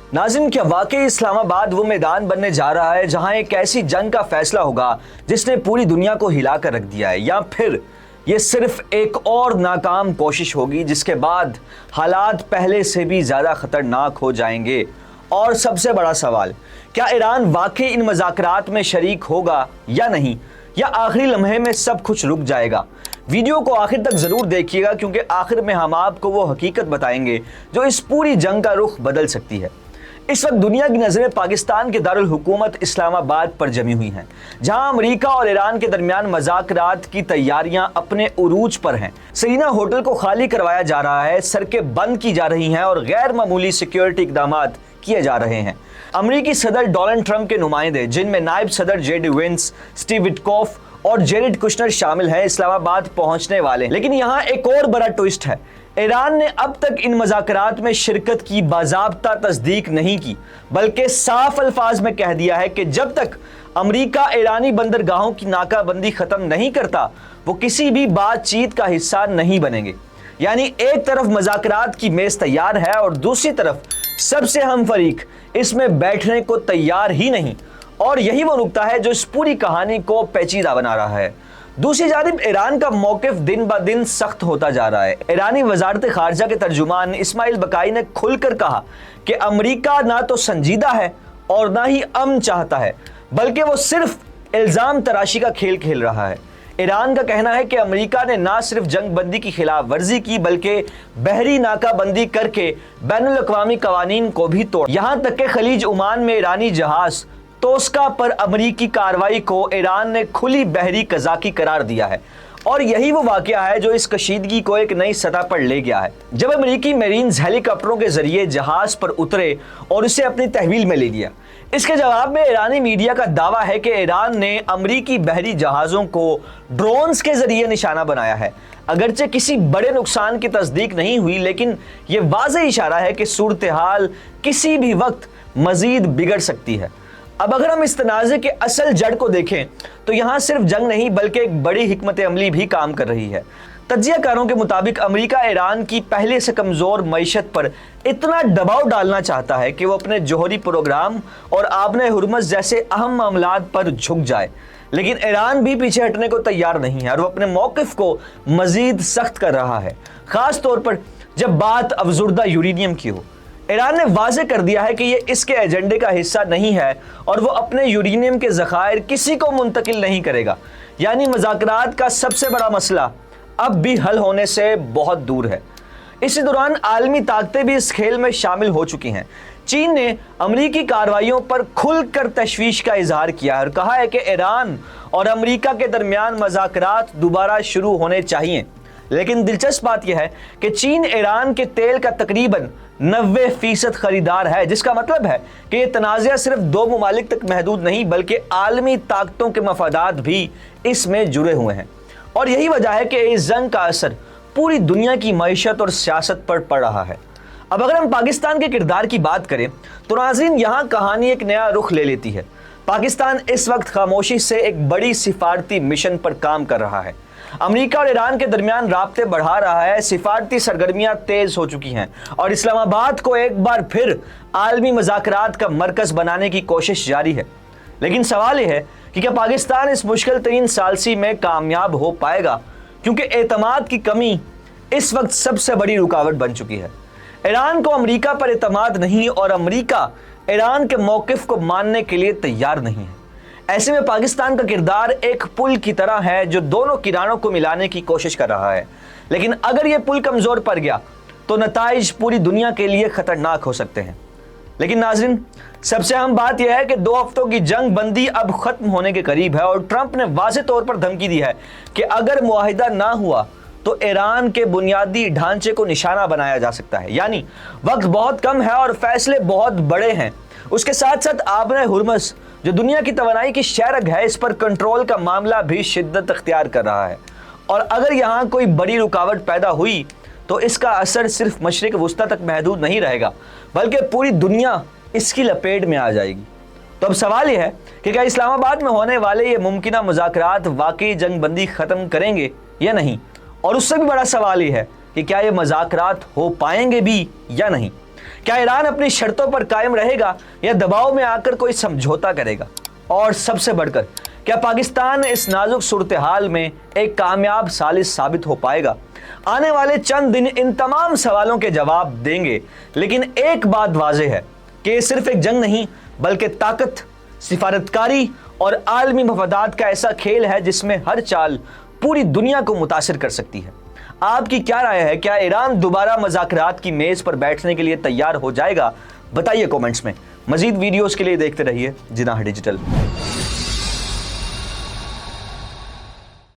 नाज़रीन, क्या वाकई इस्लामाबाद वो मैदान बनने जा रहा है जहां एक ऐसी जंग का फैसला होगा जिसने पूरी दुनिया को हिला कर रख दिया है, या फिर ये सिर्फ एक और नाकाम कोशिश होगी जिसके बाद हालात पहले से भी ज़्यादा ख़तरनाक हो जाएंगे? और सबसे बड़ा सवाल, क्या ईरान वाकई इन मज़ाकरात में शरीक होगा या नहीं, या आखिरी लम्हे में सब कुछ रुक जाएगा? वीडियो को आखिर तक ज़रूर देखिएगा, क्योंकि आखिर में हम आपको वो हकीकत बताएंगे जो इस पूरी जंग का रुख बदल सकती है। इस वक्त दुनिया की नज़रें पाकिस्तान के दारुल हुकूमत इस्लामाबाद पर जमी हुई हैं, जहां अमेरिका और ईरान के दरमियान मज़ाकरात की तैयारियां अपने उरूज पर हैं। सेरीना होटल को खाली करवाया जा रहा है, सड़कें बंद की जा रही हैं और गैर मामूली सिक्योरिटी इक़दामात किए जा रहे हैं। अमेरिकी सदर डोनाल्ड ट्रंप के नुमाइंदे, जिनमें नायब सदर जेडी वेंस, स्टीव विटकॉफ और जेरेड कुशनर शामिल हैं, इस्लामाबाद पहुंचने वाले। लेकिन यहाँ एक और बड़ा ट्विस्ट है। ईरान ने अब तक इन मज़ाकरात में शिरकत की बाज़ाब्ता तस्दीक नहीं की, बल्कि साफ अल्फाज में कह दिया है कि जब तक अमेरिका ईरानी बंदरगाहों की नाकाबंदी ख़त्म नहीं करता, वो किसी भी बातचीत का हिस्सा नहीं बनेंगे। यानी एक तरफ मज़ाकरात की मेज़ तैयार है और दूसरी तरफ सबसे हम फरीक इसमें बैठने को तैयार ही नहीं। और यही वो नुक्ता है जो इस पूरी कहानी को पेचीदा बना रहा है। दूसरी जानिब ईरान का मौक़िफ़ दिन ब दिन सख्त होता जा रहा है। ईरानी वज़ारत ख़ारजा के तर्जुमान इस्माइल बकाई ने खुलकर कहा कि अमेरिका ना तो संजीदा है और ना ही अमन चाहता है, बल्कि वो सिर्फ इल्ज़ाम तराशी का खेल खेल रहा है। ईरान का कहना है कि अमेरिका ने ना सिर्फ जंग बंदी की खिलाफ वर्जी की, बल्कि बहरी नाकाबंदी करके बैनुल अक़वामी कवानीन को भी तोड़। यहाँ तक कि खलीज ओमान में ईरानी जहाज़ तोस्का पर अमरीकी कार्रवाई को ईरान ने खुली बहरी कज़ाकी करार दिया है। और यही वो वाक़या है जो इस कशीदगी को एक नई सतह पर ले गया है, जब अमरीकी मेरीन्स हेलीकॉप्टरों के जरिए जहाज़ पर उतरे और उसे अपनी तहवील में ले लिया। इसके जवाब में ईरानी मीडिया का दावा है कि ईरान ने अमरीकी बहरी जहाज़ों को ड्रोन्स के जरिए निशाना बनाया है। अगरचे किसी बड़े नुकसान की तस्दीक नहीं हुई, लेकिन ये वाज़ेह इशारा है कि सूरत हाल किसी भी वक्त मज़ीद बिगड़ सकती है। अब अगर हम इस तनाज़े के असल जड़ को देखें तो यहाँ सिर्फ जंग नहीं, बल्कि एक बड़ी हिकमत अमली भी काम कर रही है। तज्ज़ियाकारों के मुताबिक अमेरिका ईरान की पहले से कमज़ोर मईशत पर इतना दबाव डालना चाहता है कि वो अपने जौहरी प्रोग्राम और आबने हुर्मज़ जैसे अहम मामलात पर झुक जाए। लेकिन ईरान भी पीछे हटने को तैयार नहीं है और वो अपने मौक़िफ़ को मज़ीद सख्त कर रहा है, ख़ास तौर पर जब बात अफजुर्दा यूरेनियम की हो। ईरान ने वाज़ेह कर दिया है कि ये इसके एजेंडे का हिस्सा नहीं है और वो अपने यूरेनियम के ज़खायर किसी को मुंतकिल नहीं करेगा। यानी मज़ाकरात का सबसे बड़ा मसला अब भी हल होने से बहुत दूर है। इसी दौरान आलमी ताकतें भी इस खेल में शामिल हो चुकी हैं। चीन ने अमरीकी कार्रवाइयों पर खुलकर तशवीश का इजहार किया और कहा है कि ईरान और अमरीका के दरमियान मज़ाकरात दोबारा शुरू होने चाहिए। लेकिन दिलचस्प बात यह है कि चीन ईरान के तेल का तकरीबन 90% खरीदार है, जिसका मतलब है कि यह तनाज़ा सिर्फ दो ममालिक तक महदूद नहीं, बल्कि आलमी ताकतों के मफादात भी इसमें जुड़े हुए हैं। और यही वजह है कि इस जंग का असर पूरी दुनिया की मईशत और सियासत पर पड़ रहा है। अब अगर हम पाकिस्तान के किरदार की बात करें तो नाज़रीन, यहाँ कहानी एक नया रुख ले लेती है। पाकिस्तान इस वक्त खामोशी से एक बड़ी सिफारती मिशन पर काम कर रहा है। अमेरिका और ईरान के दरमियान राब्ते बढ़ा रहा है, सिफारती सरगर्मियां तेज हो चुकी हैं और इस्लामाबाद को एक बार फिर आलमी मज़ाकरात का मरकज़ बनाने की कोशिश जारी है। लेकिन सवाल यह है कि क्या पाकिस्तान इस मुश्किल तरीन सालसी में कामयाब हो पाएगा, क्योंकि एतमाद की कमी इस वक्त सबसे बड़ी रुकावट बन चुकी है। ईरान को अमेरिका पर एतमाद नहीं और अमेरिका ईरान के मौक़िफ़ को मानने के लिए तैयार नहीं है। ऐसे में पाकिस्तान का किरदार एक पुल की तरह है जो दोनों किनारों को मिलाने की कोशिश कर रहा है। लेकिन अगर ये पुल कमज़ोर पड़ गया तो नताइज पूरी दुनिया के लिए ख़तरनाक हो सकते हैं। लेकिन नाज़रीन, सबसे अहम बात यह है कि 2 हफ्तों की जंग बंदी अब ख़त्म होने के करीब है और ट्रंप ने वाज़ेह तौर पर धमकी दी है कि अगर मुआहिदा ना हुआ तो ईरान के बुनियादी ढांचे को निशाना बनाया जा सकता है। यानी वक्त बहुत कम है और फैसले बहुत बड़े हैं। उसके साथ साथ आबने हुर्मज़, जो दुनिया की तवानाई की शहरग है, इस पर कंट्रोल का मामला भी शिद्दत अख्तियार कर रहा है। और अगर यहाँ कोई बड़ी रुकावट पैदा हुई तो इसका असर सिर्फ मशरिक़ वुस्ता तक महदूद नहीं रहेगा, बल्कि पूरी दुनिया इसकी लपेट में आ जाएगी। तो अब सवाल यह है कि क्या इस्लामाबाद में होने वाले ये मुमकिना मुज़ाकरात वाकई जंग बंदी ख़त्म करेंगे या नहीं, और उससे भी बड़ा सवाल यह है कि क्या ये मज़ाकरात हो पाएंगे भी या नहीं। क्या ईरान अपनी शर्तों पर कायम रहेगा या दबाव में आकर कोई समझौता करेगा? और सबसे बढ़कर, क्या पाकिस्तान इस नाजुक सूरत हाल में एक कामयाब सालिस साबित हो पाएगा? आने वाले चंद दिन इन तमाम सवालों के जवाब देंगे, लेकिन एक बात वाज़ेह है कि ये सिर्फ एक जंग नहीं बल्कि ताकत, सिफारतकारी और आलमी मफादात का ऐसा खेल है जिसमें हर चाल पूरी दुनिया को मुतासिर कर सकती है। आपकी क्या राय है? क्या ईरान दोबारा मज़ाकरात की मेज़ पर बैठने के लिए तैयार हो जाएगा? बताइए कमेंट्स में। मज़ीद वीडियोस के लिए देखते रहिए जिनाह डिजिटल।